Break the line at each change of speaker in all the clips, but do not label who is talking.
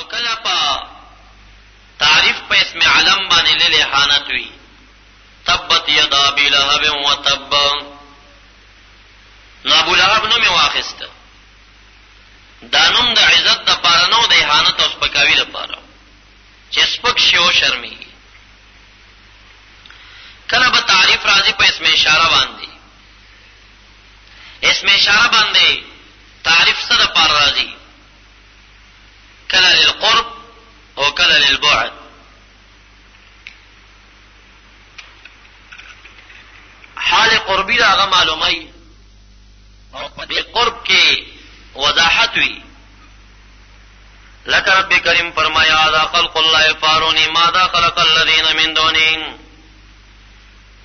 او کله په تعریف په اسم علم باندې للحانت وی تبت یدا ابي لهب وتب، نو ابو لهب نوم واخیسته، دا نوم د عزت د پاره نو د اهانت او سپکاوي لپاره چې سپک شي او شرمېږي. کله به تعریف راځي په اسم اشاره باندې، اسم اشاره باندې تعریف سره پر راځي، کله للقرب او کله للبعد. حال قربی دا هغه معلومه او په دې قرب کې وضاحت وی. لکه رب کریم فرمایا ذا خلق الله فارونی ماذا خلق الذين من دونه،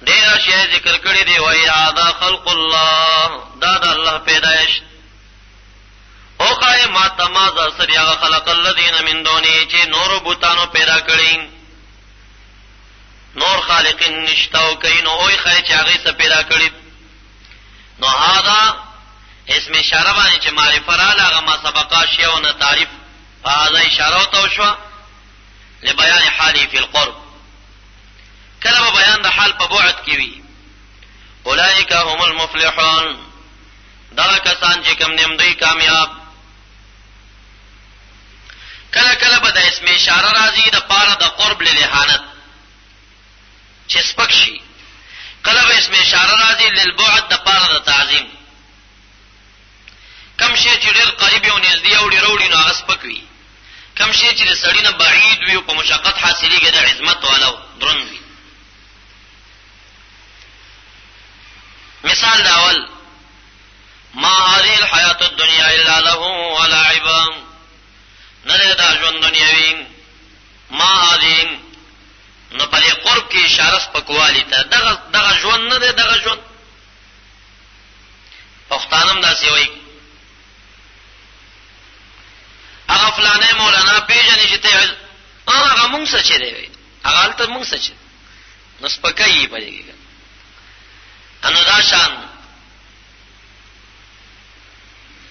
ډیر شی ذکر کړی دی وای ذا خلق الله، دا د الله پیدائش او قای ما تمازا سریا خلق الذين من دونه چې نور بوتانو پیدا کړی، نور خالقین نشتاو کین او خای چې هغه څه پیدا کړی. نو هاذا اسم اشاره باندې چې معرفه را لغه ما سبقا شیو نه تعریف هاذا اشاره تو شو لبیان حالی فی القرب. کله بیان د حال په بعد کې وی اولئک هم المفلحون، دا کسان چې کوم نمدې کامیاب. کله کله به د اسم اشاره راځي د پاره د قرب للحانت چې سپک شي، کله به اسم اشاره راځي للبعد د پاره د تعظیم. کم شي چې ډېر قریب او نږدې او ډېر وړي نو هغه سپک وي، کم شي چې د سړی نه بعید وي او په مشقت حاصلېږي د عظمت والا دروند وي. مثال داول ما هذه الحیات الدنیا الا له ولعب، نه دا ژوند دنیاوی ما هذه، نو په دې قرب کې اشاره سپکوالی ته، دغه ژوند نه دی، دغه ژوند پښتانم داسې وایي هغه فلانه مولانا پیژنې چې ته هغه مونږ څه چي دی، هغه الته مونږ څه چي نو سپکایي پدې انو دا شان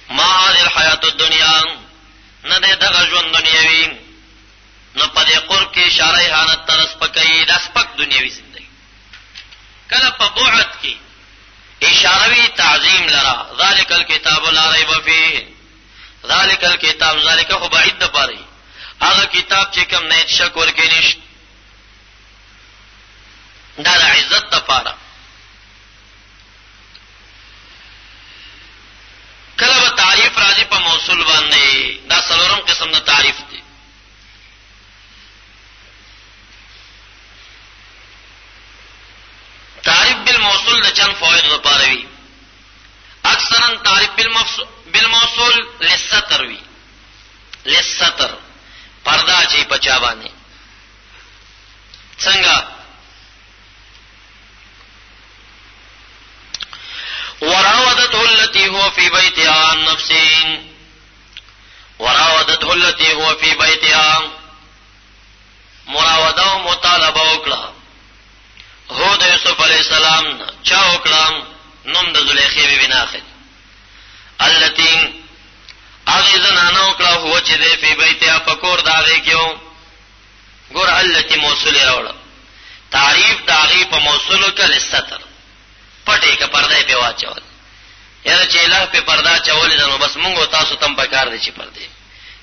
ما هذه الحیات الدنیا، نه ده دغه ژوند دنیاوی، نو په دې قرب کې اشاره اهانت ته سپکایي، دا سپک دنیاوی زندگی. کله په بعد کې اشاره وی تعظیم لرا ذالک الکتاب لا ریب فیه، ذالک الکتاب ذالک خو بعید ده پاره هغه کتاب چې کوم نه شک ورکې نشته، دا د عزت ده پاره. کله به تعریف راځي په موصول باندې، دا څلورم قسم د تعریف دی. تعریف بالموصول د چند فوائد لپاره وي. اکثرا تعریف بالموصول للستر وي، للستر پردا چي بچا باندې. څنګه وراودته التي هو في بيتها عن نفسه، وراودته التي هو في بيتها، مراوده او مطالبه وکړه هو د یوسف علی السلام چا وکړه، نوم د زلیخی بی بناخل التي اغه زنانه وکړه هو چې د فی بیتها پکور داغه کېو. ګور التي موصول راوړه، تعریف داغه په موصول کله ستر پټه کې پرده په واچول، یاره چې الله په پردا چول نو بس مونږ تاسو تم پکار دي چې پرده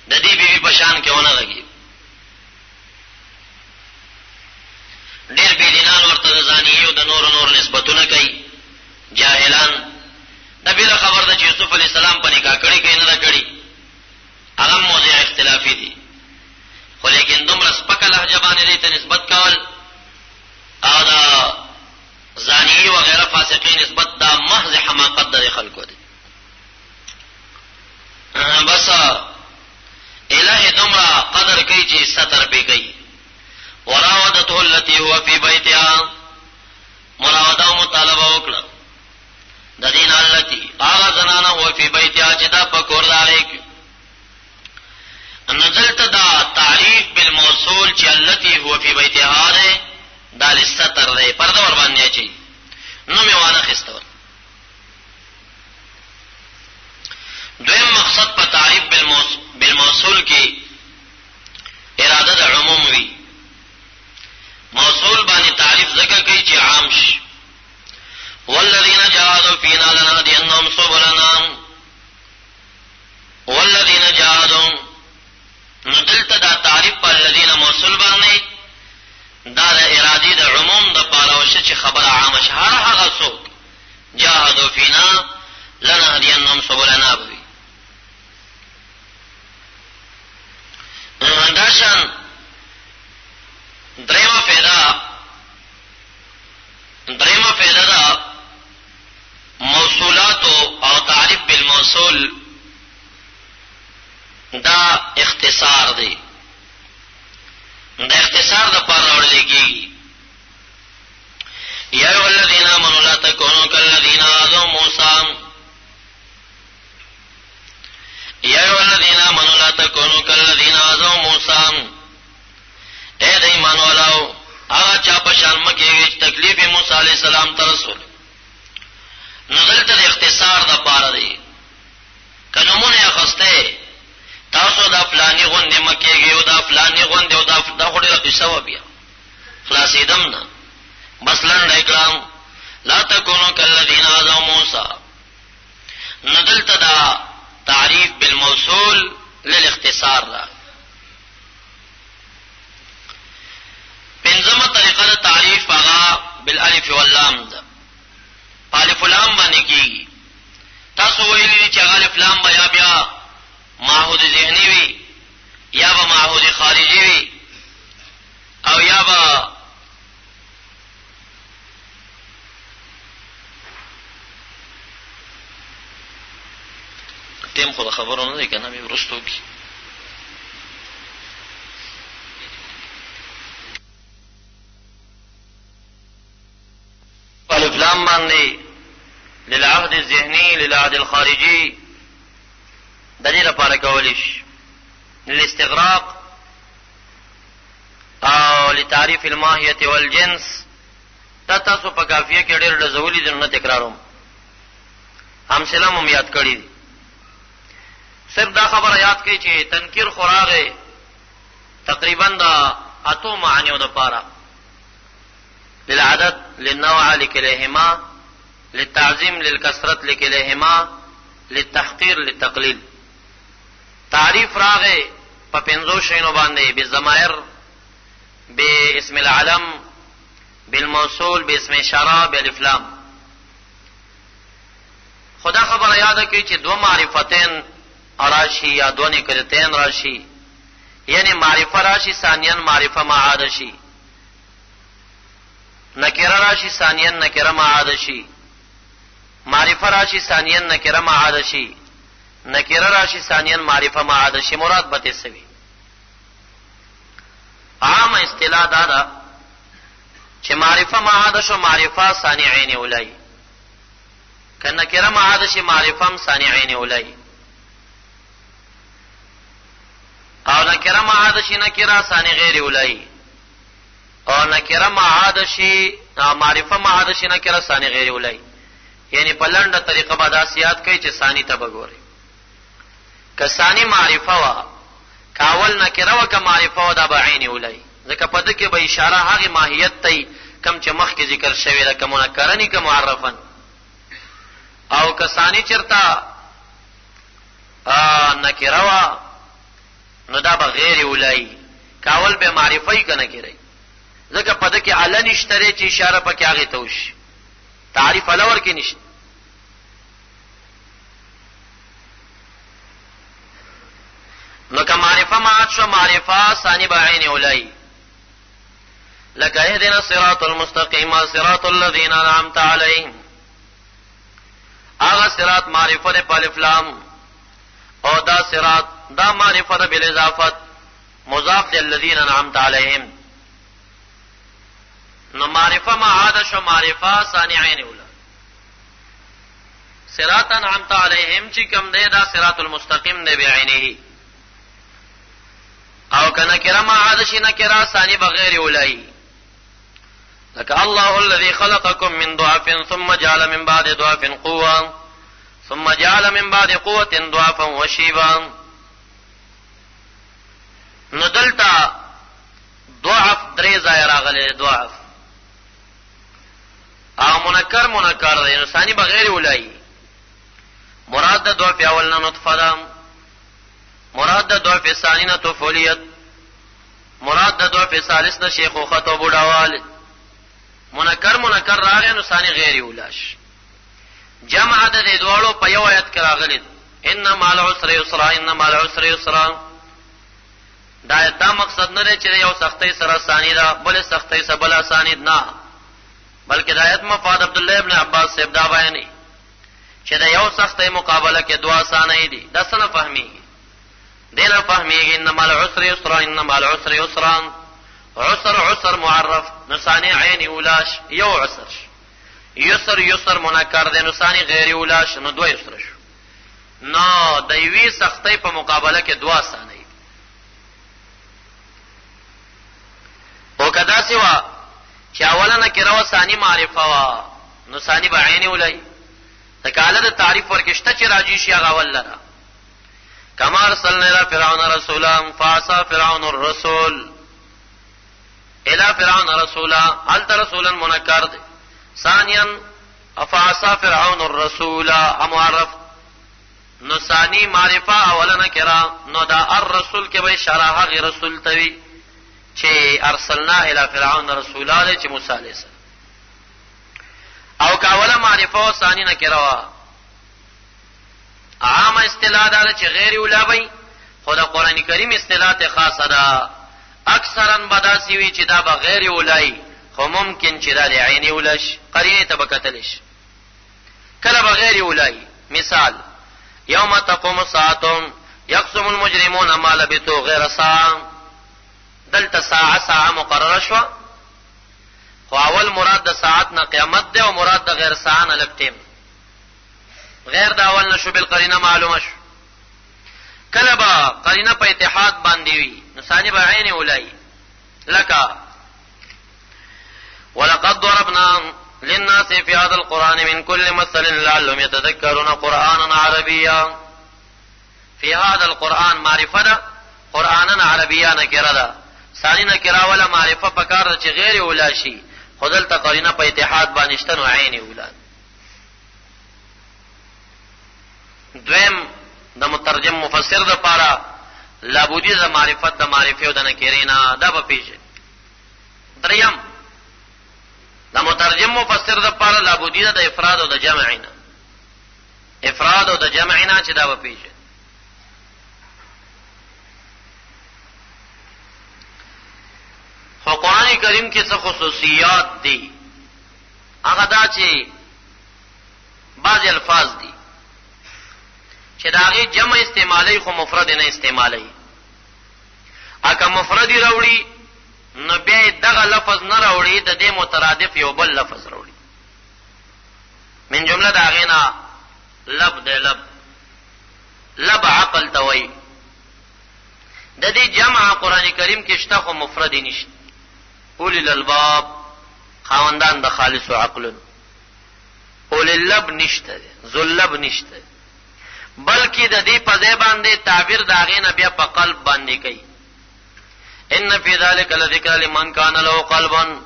د دې بیبي په شان کې ونه لګي. ډېر بيدینان ورته ځاني او د نور نسبتونه کوي، جاهلان. د بیره خبر ده چې یوسف علی السلام په نکاح کړي کې نه کړي، هغه موضوع اختلافي دي، خو لیکن دومره سپکه لهجه باندې دې ته نسبت کول او دا زانی وغیرہ فاسقین نسبت دا محض حماقت د خلکو دي. بس الہی دومره قدر کوي چې ستر به کوي. وراودته التي هو في بيتها، مراوده او مطالبه وکړه د دین التي هغه زنانه هو في بيتها چې دا پکور داري کې. نزلت دا تعریف بالموصول چې التي هو في بيتها ده دا لستر ده پرده ور باندې چي نو میوانه خستور. دویم مقصد په تعریف بالموصول کې چې خبره عامه شه، هغه څوک جاهدوا فینا لنهدینهم سبلنا بوي. داشان دریمه فائدہ دا موصولات او تعریف بالموصول دا اختصار دی. دا اختصار دا پر راوړل کیږي. یا ایها الذین آمنوا لا تکونوا کالذین آذوا موسی. یا ایها الذین آمنوا لا تکونوا کالذین آذوا موسی. اے د ایمان والو هغه چا په شان مکه چې تکلیف موسی علیہ السلام ته رسول. نزلته اختصار دا پاره دی. کنمونه اخسته تاسو دا فلانی غونډه مکهږي او دا فلانی غونډه او دا خوري قصه و بیا خلاصیدم نه. مثلا اکرام لا تکونوا کالذین آذوا موسی. نزلته دا تعریف بالموصول للاختصار دا. پنځمه طریقه د تعریف هغه بالالف واللام ده. الف واللام باندې کیږي. تاسو ویلي چې هغه الف لام بیا معهود ذهنی وي یا به معهود خارجي وي او یا به تیم خو خبرونه نه کنه مې ورستو کی. الف لام باندې للعهد الذهني للعهد الخارجي د دې لپاره کولی شي للاستغراق او لتعریف الماهیه والجنس. تاسو په کافیه کې ډېر ډزولي دي نه تکراروم. امثله مو یاد کړی دي. صرف دا خبره یاد کړئ چې تنکیر خوراغه تقریبا دا اتو معنیو د پاره للعدد للنوع لكليهما للتعظيم للكثرة لكليهما للتحقير للتقليل. تعریف راغه په پنځو شینو باندې بالضمائر باسم العلم بالموصول باسم اشاره بالالف لام. خدا خبر یاد کړئ چې دو معرفتین راشي یا دو نکرتین راشي، یعنی معرفه راشي ثانیا معرفه معاد شي، نکره راشي ثانیا نکره معاد شي، معرفه راشي ثانیا نکره معاد شي، نکره راشي ثانیا معرفه معاد شي. مراد به تسوي عام اصطلاح دا چې معرفه معاد شو معرفه صانعین اولای، کنه نکره معاد شي معرفه صانعین اولای، او نکره معاد شي نکره ثاني غیر اولای، او نکره معاد شي معرفه معاد شي نکره ثاني غیر اولای. یعنی په لنډه طریقه به دا سیات کوي چې ثاني ته بګوري. که ثاني معرفه وا کاول نکره وا که معرفه وا دا به عین اولای. ځکه په دې کې به اشاره هغه ماهیت ته کم چې مخکې ذکر شوی ده، کوم نکرنی کوم معرفن. او که ثاني چرتا نکره وا نو دا به غیر اولای. کاول به معرفه کنه کړي. ځکه په دې کې علن اشتره چې اشاره پکې هغه ته وشي. تعریف الور کې نشته. نو که معرفه معاد شو معرفه ثاني بعین اولای. لك اهدنا الصراط المستقيم صراط الذين انعمت عليهم. اغه صراط معرفه د الف لام او دا صراط دا معرفه بالاضافه مضاف للذين انعمت عليهم. نو معرفه معاد شو معرفه صانعين اولا. صراط انعمت عليهم چې کوم دی دا صراط المستقيم دی بعینه. او کنه کړه معاد شي نکره ثاني بغیر اولای. لك الله الذي خلقكم من ضعف ثم جعل من بعد ضعف قوة ثم جعل من بعد قوة ضعفا وشيبا. ندلتا ضعف درې ځای راغلي ضعف او منکر دی نو ثاني بغیر اولای. مراد د ضعف اول نه نطفه ده، مراد د ضعف ثانی نه طفولیت، مراد د ضعف ثالث نه شیخوخت او بوډاوال، منکر راغی نو ثانی غیر اولاش. جمع د دې دوړو په یو آیت کې راغلی ان مع العسر یسرا ان مع العسر یسرا. دا مقصد نه دی چې یو سختۍ سره ثانی دا بل سختۍ سره بل ثانی نه، بلکې د آیت مفاد عبد الله ابن عباس صاحب دا بیانې چې دا یو سختۍ مقابله کې دوا ثانی دي. دا څنګه فهميږي؟ دله فهميږي ان مع العسر یسرا ان مع العسر یسرا. عسر معرف نو ثانی عین اولاش یو عسر. یسر منکر دی نو ثانی غیر اولاش نو دو یسر شو. نو د یوې سختۍ په مقابله کې دوا ثانی دي. او کدا سوا چې اولنه کې راو ثانی معرفه وا نو ثانی به عین اولای. تکاله د تعریف ورکشته چې راځي شي هغه ولره. کما ارسلنا الى فرعون رسولا فعصى فرعون الرسول. الى فرعون رسولا هل رسولا منکر دی. ثانیا افعصى فرعون الرسول معرف نو ثانی معرفه اولنه کرا نو دا الرسول کې به اشاره هغه رسول توي چې ارسلنا الى فرعون رسولا دی چې موسی علیه السلام. او کاوله معرفه او ثانی نه کرا عام اصطلاح دا چې غیر اولابی خود قرآن کریم اصطلاح ته خاصه ده. اکثرا بداسی وی چې دا بغیر اولای خو ممکن چې دا عین اولش قرینه تبکتلش کله بغیر اولای. مثال یوم تقوم الساعه یقسم المجرمون ما لبثوا غیر ساعه. دلته ساعه مقرره شو خو اول مراد د ساعت نه قیامت ده او مراد د غیر ساعه نه لکټیم. غیر دا اول نشو بالقرینه معلومه شو. کله با قرینه په اتحاد باندې وی نو ثانی به عین اولای. لکه ولقد ضربنا للناس في هذا القرآن من كل مثل لعلهم يتذكرون قرآنا عربيا. في هذا القرآن معرفه ده قرآنا عربيا نکره ده. ثانی نکره ولا معرفه پکار چې غیر اولاشي خودل تقرینه په اتحاد باندې شته نو عین اولاد. دویم د مترجم مفسر د پاره لابودی د معرفت د معرفه او د نکرینا دا په پیژه. دریم د مترجم مفسر د پاره لابودی د افراد او د جمعینا. افراد او د جمعینا چې دا په پیژه. خو قرآن کریم کې څه خصوصیات دي هغه دا چې بعض الفاظ دي چې داغه جمع استعمالي خو مفرد نه استعمالي. اګه مفرد راوړي نو بیا دغه لفظ نه راوړي د دې مترادف یو بل لفظ راوړي. من جمله داغه نه لب د لب عقل توي. د دې جمع قرآن کریم کې شته خو مفرد نشته. اول الالباب خاوندان د خالص عقل. اول اللب نشته ذلب نشته بلکې د دې په ځای باندې تعبیر داغه نه بیا په قلب باندې کوي. ان فی ذلک لذکر لمن کان له قلب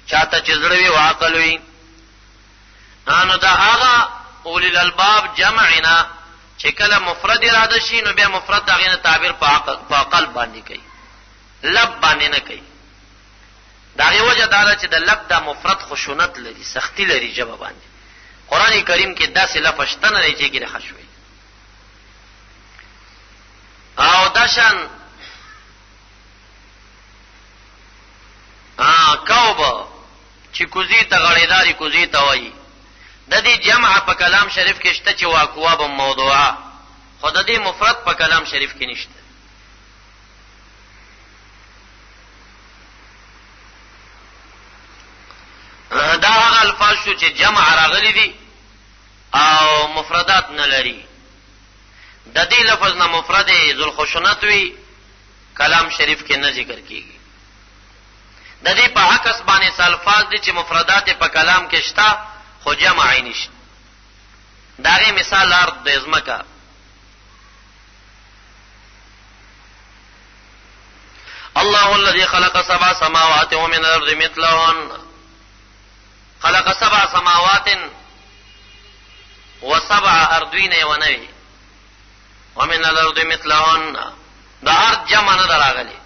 چاته چې زړه وي او عقل وي. نو دا هغه اول الالباب جمعنا چې کله مفرد اراده شي نو بیا مفرد داغه نه تعبیر په قلب باندې کوي لب باندې نه کوي. داغه وجه دا چې د لب د مفرد خشونت لري سختی لري جواب باندې. قران کریم کې داسې لفظ شته نه چې کې خشوي او داشان کوبه چې کوزي ته غړیداري کوزي ته وایي. د دې جمع په کلام شریف کې شته چې واقواب موضوعه خو د دې مفرد په کلام شریف کې نشته. دا هغه الفاظ شو چې جمع راغلي دي او مفردات نه لري. د دې لفظ نه مفرد ذل خشونت وی کلام شریف کې نه ذکر کیږي. د دې په عکس باندې الفاظ دي چې مفردات په کلام کې شته خو جمع نشته. داغه مثال ارض د ازمکا الله الذي خلق سبع سماوات ومن الارض مثلهن. خلق سبع سماوات وسبع ارضين ونوي ومن الارض مثلهن. دا ارض جمع نه دراغلي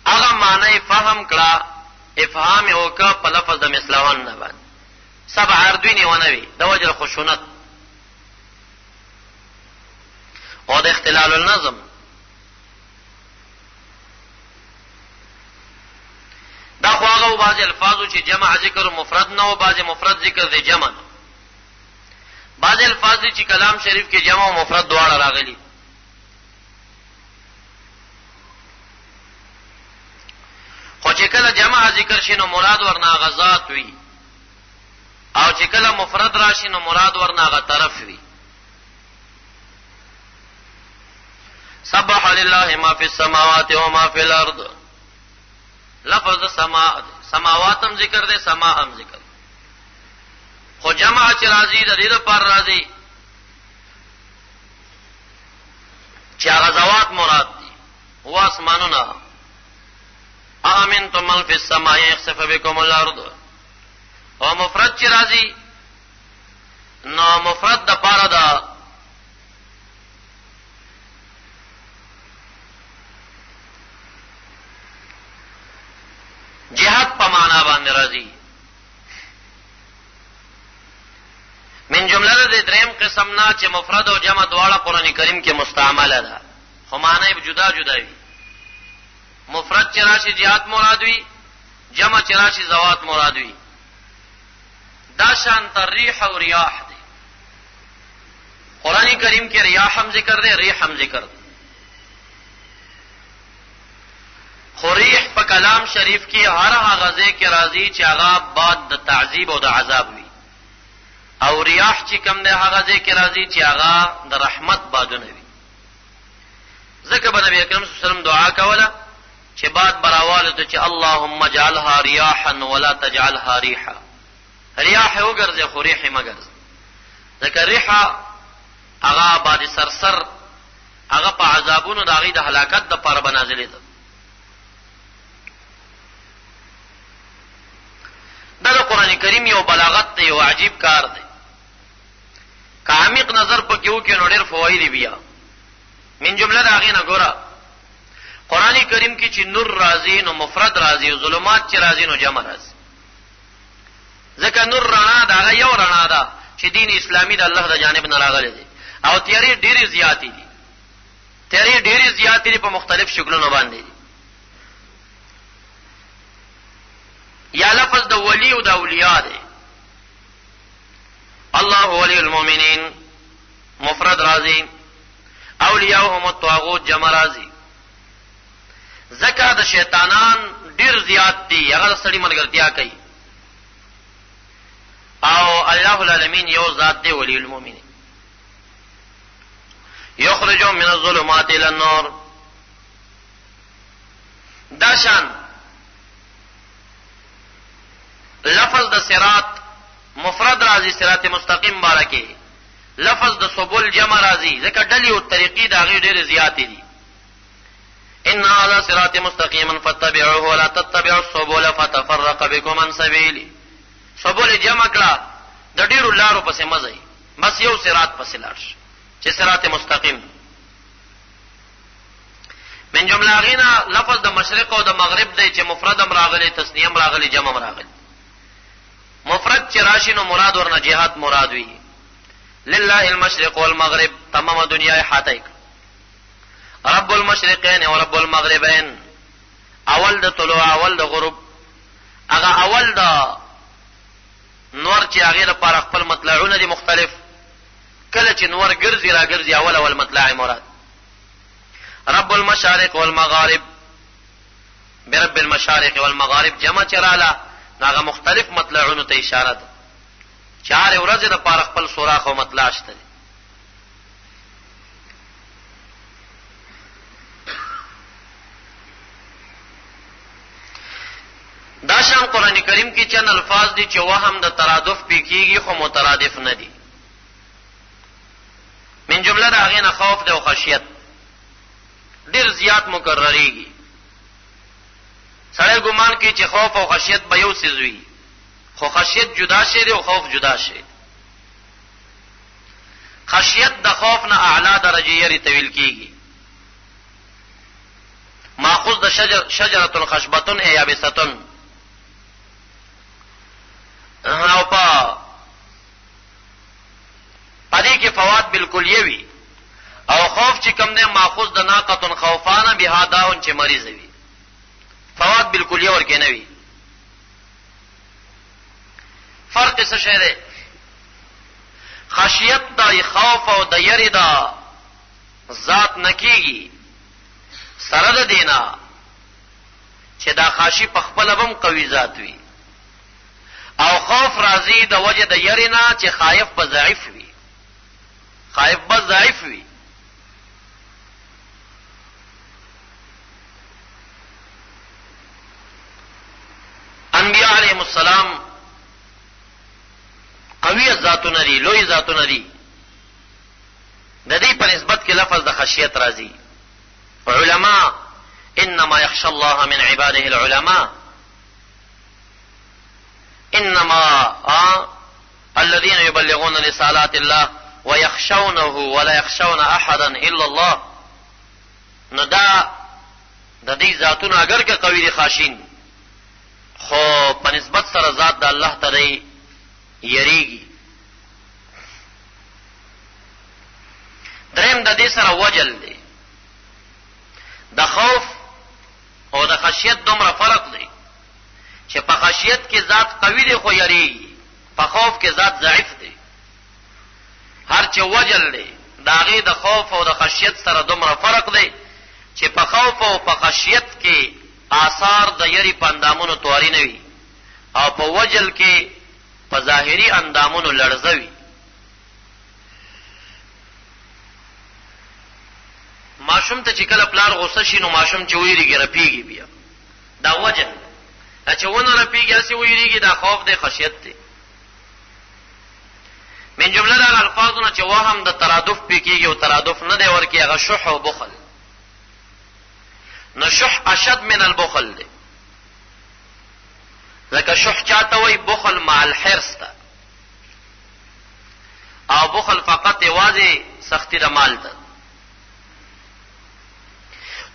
هغه معنی فهم کړه افهام وکړه په لفظ د مثلهن نه باندې سبع اردوینی ونوي د وجه خشونت او د اختلال النظم. دا خو هغه بعض الفاظو چې جمع ذکر مفرد نه او بعض مفرد ذکر دی جمع. بعض الفاظ چې کلام شریف کې جمع او مفرد دواړه راغلي. خو چې کله جمع ذکر شي نو مراد ورنه غزات وي او چې کله مفرد راشي نو مراد ورنه غ طرف وي. سبح لله ما فی السماوات و ما فی الارض. لفظ سماوات هم ذکر دی سما هم ذکر. خو جمع چې راځي د دې لپاره راځي چې هغه ذوات مراد دي او اسمانونه. آمنتم من فی السماء یخسف بكم الارض. او مفرد چې راځي نو مفرد د پاره دا جهاد په معنا باندې راځي. من جمله د دریم قسم نه چې مفرد او جمع دواړه قران کریم کې مستعمله ده خو معنی جدا جدا وي. مفرد چې راشي جهاد مراد وي جمع چې راشي ذوات مراد وي. دا شان تریح او ریاح دي. قران کریم کې ریاح هم ذکر دی ریح هم ذکر دی. خو ریح په کلام شریف کې هر هغه ځای کې راځي چې هغه باد د تعذيب او د عذاب وي او ریاح چې کوم ده هغه ځای کې راځي چې هغه د رحمت بادونه وي. ځکه به نبی کریم صلی الله علیه وسلم دعا کوله چې باد براواله ته چې اللهم اجعلها رياحا ولا تجعلها ريحا. ریاح وګرځي خو ریح مګرځي. ځکه ریح هغه باد سرسر هغه په عذابونو د هغه د هلاکت د پاره بنازلې ده. دا قرآن کریم یو بلاغت دی یو عجیب کار دی. کامیق نظر په کېو کې نو ډېر فواید بیا. من جمله دا غینه ګوره قرآن کریم کې چې نور راځي نو مفرد راځي او ظلمات چې راځي نو جمع راځي. ځکه نور رڼا دا یو رڼا ده چې دین اسلامي د الله د جانب نه راغلی دی او تیاری ډېری زیاتی دي. تیاری ډېری زیاتی دي په مختلف شکلونو باندې. یا لفظ د ولی او د اولیاء دی. الله ولی المؤمنین مفرد راځي اولیاءهم الطاغوت جمع راځي. ځکه د شیطانان ډیر زیات دي هغه سړي مرګرتیا کوي او الله العالمین یو ذات دی ولی المؤمنین. یخرجهم من الظلمات الى النور. دا شان لفظ د صراط مفرد راځي صراط مستقیم بارکه. لفظ د سبل جمع راځي ځکه ډلې او طریقې دا غي ډېر زیات دي. ان هذا صراط مستقيما فاتبعوه ولا تتبعوا السبل فتفرق بكم عن سبيله. سبل جمع کړه د ډېرو لارو پسې مزي بس یو صراط پسې لاړ چې صراط مستقیم. من جمله غینا لفظ د مشرق او د مغرب دی چې مفرد هم راغلی تثنیه هم راغلی جمع هم راغلی. مفرد چې راشي نو مراد ورنه جهاد مراد وي. لله المشرق والمغرب تمام دنیا احاطه رب المشرقین و رب المغربین. اول د طلوع اول د غروب هغه اول د نور چې هغه لپاره خپل مطلعونه دي مختلف. کله چې نور ګرځي را ګرځي اول مطلع مراد. رب المشارق والمغارب برب المشارق والمغارب جمع چراله هغه مختلف مطلعونو ته اشاره ده. چار ورځې د پاره خپل سوراخ او مطلع شته. دا شان قران کریم کې چند الفاظ دي چې وهم د ترادف پې کیږي خو مترادف نه دي. من جمله دا غینه خوف ده او خشیت ډیر زیات مکرریږي. سړی ګمان کوي چې خوف او خشیت به یو څه وي خو خشیت جدا شی دی او خوف جدا شی. خشیت د خوف نه اعلی درجه یې طویل کیږي. ماخوذ د شجره الخشبتن ای یابستن بالکلیه وي او خوف چې کوم دی ماخوذ د ناقه خوفانه بها داون چې مریض وي فوات بالکلیه ورکې نه وي. فرق څه شی دی؟ خشیت د خوف او د یری دا ذات نکیږي سره د دینا چې دا خاشي په خپل بم قوي ذات وي او خوف راځي د وجه د یری نه چې خائف به ضعیف وي، خائف به ضعیف وي. انبیاء علیهم السلام قوی ذاتونه دي، لوی ذاتونه دي، د دې په نسبت کې لفظ د خشیت راځي. علماء انما يخشى الله من عباده العلماء، انما الذين يبلغون رسالات الله ويخشونه ولا يخشون احدا الا الله. نو دا د دې ذاتونه اگر که قوی دي خاشین خو په نسبت سره ذات د الله ته یریږي. دریم د دې سره وجل دی. د خوف او د خشیت دومره فرق دی چې په خشیت کې ذات قوی دی خو یریږي، په خوف کې ذات ضعیف دی. هر چې وجل دی د هغې د خوف او د خشیت سره دومره فرق دی چې په خوف او په خشیت کې آثار د یری په اندامونو تواری نه وي او په وجل کې په ظاهري اندامونو لړزه وي. ماشوم ته چې کله پلار غوسه شي نو ماشوم چې ویریږي رپیږي، بیا دا وجل چې ونه رپیږي هسې ویریږي، دا خوف دی خشیت دی. من جمله د الفاظونه چې وهم د ترادف پې کېږي او ترادف نه دی ورکې هغه شح او بخل. نو شح اشد من البخل دی، ځکه شح چاته وایي بخل مع الحرص ته، او بخل فقط یوازې سختی د مال ته.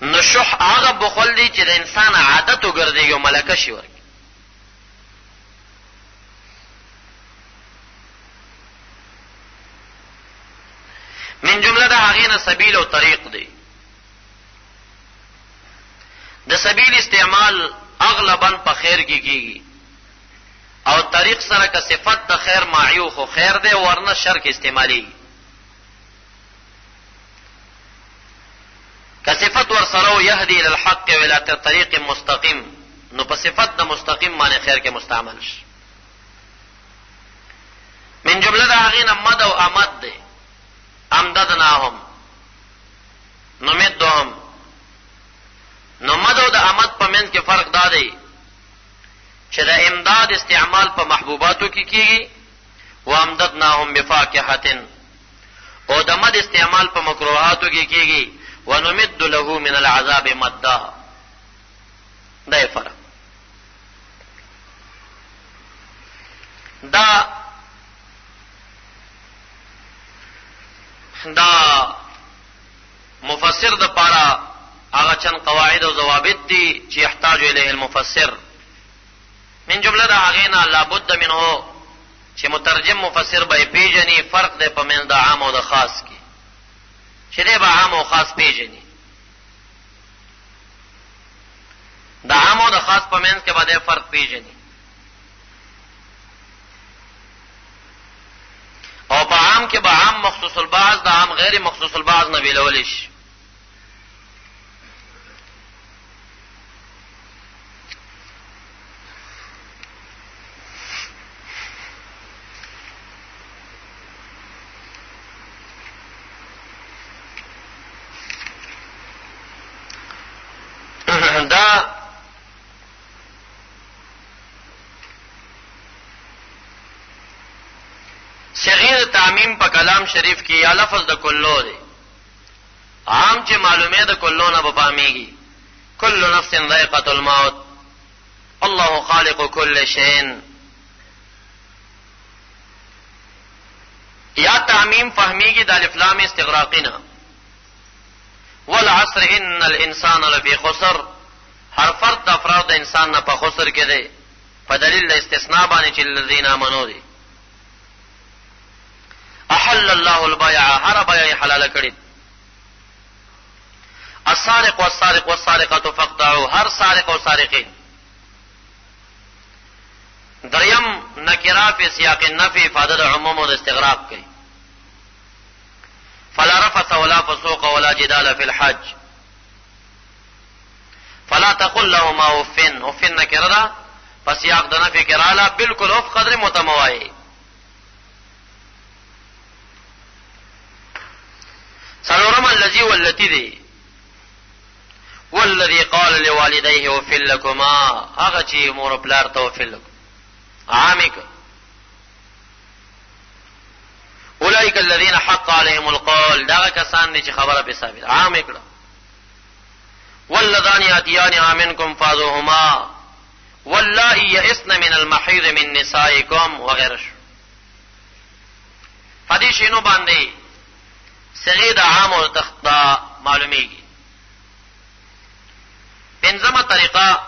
نو شح هغه بخل دی چې د انسان عادت وګرځېږي او ملکه شي ورکړي. من جمله د هغې نه سبیل او طریق دی. د سبیل استعمال اغلبا په خیر کې کیږي او طریق سره که صفت د خیر معیو خو خیر دی ورنه شر کې استعمالی. که صفت ور سره یهدی الى الحق و الى طریق مستقیم نو په صفت د مستقیم باندې خیر کې مستعمل شي. من جمله د هغې نه مد او امد دی. امددناهم نمدهم. نو مد او د امد په منځ کې فرق دا دی چې د امداد استعمال په محبوباتو کې کیږي و امددناهم بفاکهة، او د مد استعمال په مکروهاتو کې کیږي و نمد له من العذاب مدا. دا فرق. دا مفسر د پاره هغه چند قواعد او ضوابط دي چې يحتاج الیه المفسر. من جمله د هغې نه لابد منه چې مترجم مفسر به پیژني فرق دی په منځ د عام او د خاص کې، چې دی به عام او خاص پیژني. د عام او د خاص په منځ کې به دی فرق پیژني او په عام کې به عام مخصوص البعض د عام غیر مخصوص البعض نه بیلولی شي. دا صيغه تعمیم په کلام شریف کې یا لفظ د کلو دی. عام چې معلومه د کلو نه بفهمیږي. کل نفس ذائقة الموت، الله خالق كل شيء. یا تعمیم فهمیږي د الف لام استغراقینا. والعصر ان الانسان لفی خسر، هر فرد د افراد د انسان نه په خسر کې دی په دلیل د استثناء باندې چې الذین آمنوا دی. وحل الله البيع، هر بيع حلال کړي. السارق والسارق والسارقه فاقطعوا، هر سارق او سارقین. دریم نکره فی سیاق النفی افاده د عموم او د استغراق کوي. فلا رفث ولا فسوق ولا جدال في الحج فلا تقل لهما اف، اف نکره ده پس یاق د نفی کراله بالکل اف قدر متموای. څلورم الذي والتي دي والذي قال لوالديه اف لكما، هغه چې مور پلار ته اف لكم عامک. اولئک الذين حق عليهم القول، دا کسان دي چې خبره به ثابت عام کړه. واللذان یاتیان منکم فاذوهما واللائي يئسن من المحيض من نسائكم وغيره. حدیث نو باندې سغید عام او تختا معلومیږي. پنځمه طریقه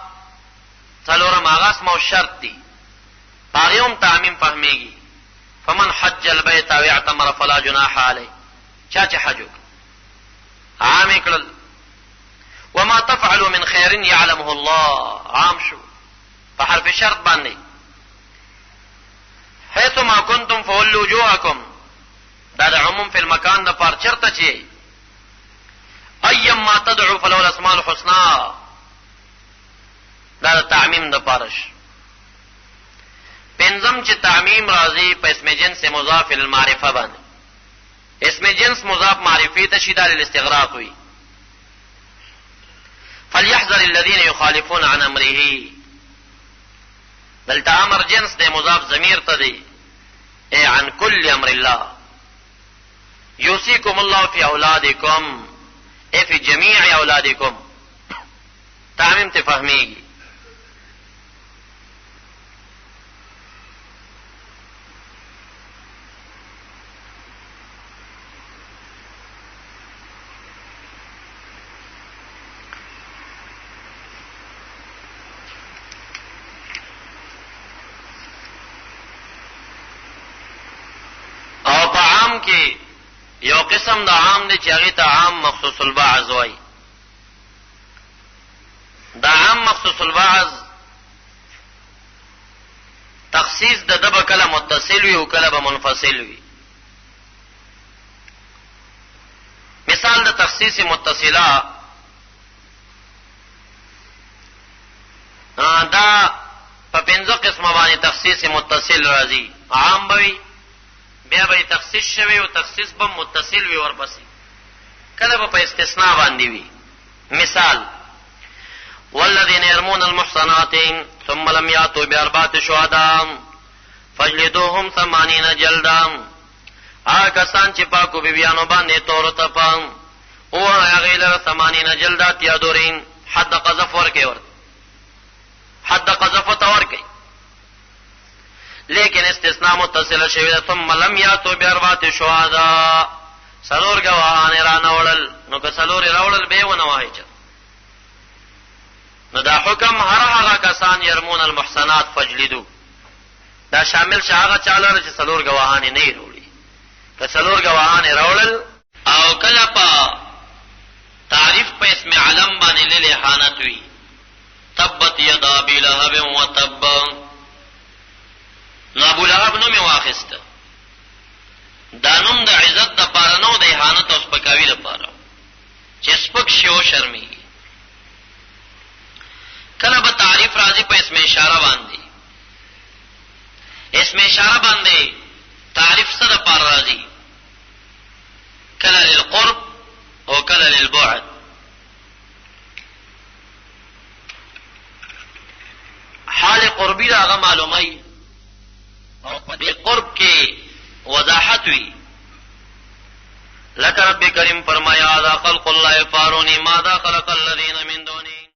څلورم آغاز مو شرط دي، باغیوم تعمیم فهمیږي. فمن حج البيت او اعتمر فلا جناح عليه، چا چې حج عام کړل. وما تفعلوا من خير يعلمه الله، عام شو په حرف شرط باندې. حيث ما كنتم فولوا وجوهكم، دا د عموم فی المکان د پار چرته چی. ايما تدعو فلو الاسماء الحسنى، دا د تعمیم د پارش. پنځم چې تعمیم راځي په اسم جنس مضاف للمعرفه باندې. اسم جنس مضاف معرفي ته شي دال الاستغراق وي. فليحذر الذين يخالفون عن امره، دلته امر جنس د مضاف ضمیر ته دی، اي عن كل امر الله. يوصيكم الله في اولادكم، اي في جميع اولادكم. تعمیم ته فهميږي. کې یو قسم د عام دی چې هغه ته عام مخصوص البعض وایي. دا عام مخصوص البعض تخصیص د دبه کله متصل وي او کله به منفصل وي. مثال د تخصیص متصله دا په پنځه قسمه باندې تخصیص متصل راځي. عام به بیا به تخصیص شوی او تخصیص به متصل وي ورپسې، کله به په استثناء باندې وي. مثال والذین يرمون المحصنات ثم لم یاتوا باربعة شهداء فاجلدوهم 80 جلدا. هغه کسان چې پاکو بیبیانو باندې تور تپام او هغه لره 80 جلدات یادورین، حد قذف ورکي ورته، حد قذف تورکي. لیکن استثناء متصل شوی ده. ثم لم یاتوا باربعة شهداء، سلور گواهان را نوړل، نو که سلور راوړل به ونه وایي. نو دا حکم هر هغه کسان يرمون المحصنات فجلدو، دا شامل شاغه چاله چې سلور گواهان نه وروړي. که سلور گواهان راوړل او کله په تعریف په اسم علم باندې للحانت وي، تبت يدا ابي لهب وتب، نو ابو لهب نوم واخست. دا نوم د عزت د پاره نو د اهانت او سپکاوي د پاره چې سپک شي او شرمېږي. کله به تعریف راځي په اسم اشاره باندې. اسم اشاره باندې تعریف څه د پاره راځي؟ کله للقرب او کله للبعد. حال قربی دا هغه معلومه او په دې قرب کې وضاحت وی. لکه رب کریم فرمایا ذا خلق الله فارونی ماذا خلق الذين من دونه